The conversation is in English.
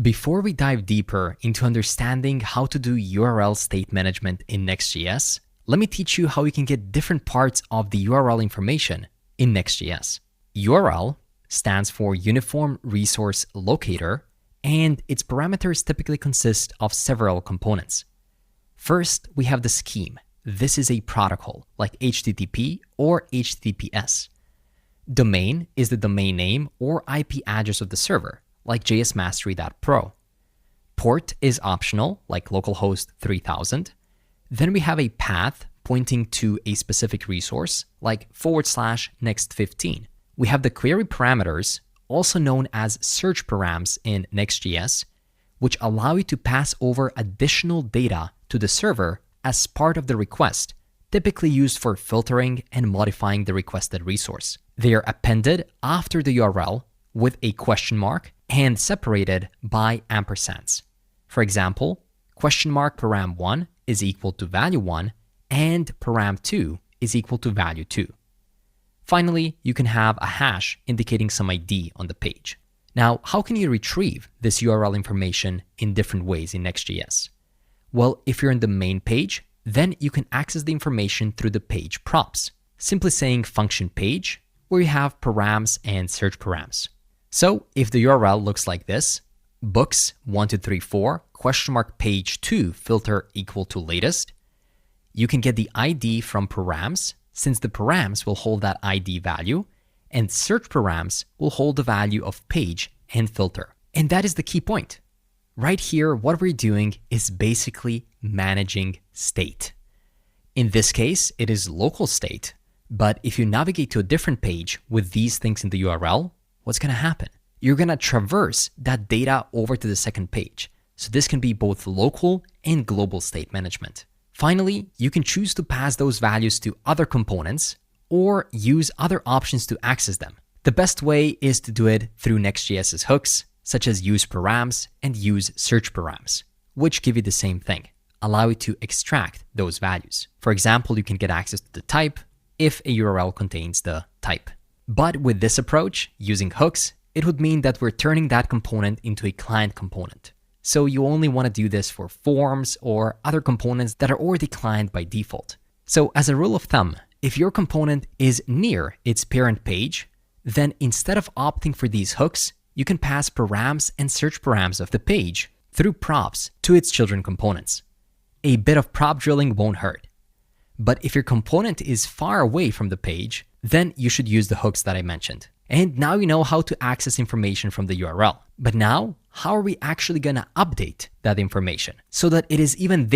Before we dive deeper into understanding how to do URL state management in Next.js, let me teach you how you can get different parts of the URL information in Next.js. URL stands for Uniform Resource Locator, and its parameters typically consist of several components. First, we have the scheme. This is a protocol like HTTP or HTTPS. Domain is the domain name or IP address of the server, like jsmastery.pro. Port is optional, like localhost 3000. Then we have a path pointing to a specific resource, like /next15. We have the query parameters, also known as search params in Next.js, which allow you to pass over additional data to the server as part of the request, typically used for filtering and modifying the requested resource. They are appended after the URL with a question mark and separated by ampersands. For example, $param1 is equal to value1 and param2 is equal to value2. Finally, you can have a hash indicating some ID on the page. Now, how can you retrieve this URL information in different ways in Next.js? Well, if you're in the main page, then you can access the information through the page props, simply saying function page, where you have params and search params. So if the URL looks like this, books1234 page2 filter equal to latest, you can get the ID from params, since the params will hold that ID value, and search params will hold the value of page and filter. And that is the key point. Right here, what we're doing is basically managing state. In this case, it is local state, but if you navigate to a different page with these things in the URL, what's going to happen? You're going to traverse that data over to the second page. So this can be both local and global state management. Finally, you can choose to pass those values to other components or use other options to access them. The best way is to do it through Next.js's hooks, such as use params and use search params, which give you the same thing, allow you to extract those values. For example, you can get access to the type if a URL contains the type. But with this approach, using hooks, it would mean that we're turning that component into a client component. So you only want to do this for forms or other components that are already client by default. So as a rule of thumb, if your component is near its parent page, then instead of opting for these hooks, you can pass params and search params of the page through props to its children components. A bit of prop drilling won't hurt. But if your component is far away from the page, then you should use the hooks that I mentioned. And now you know how to access information from the URL. But now, how are we actually going to update that information so that it is even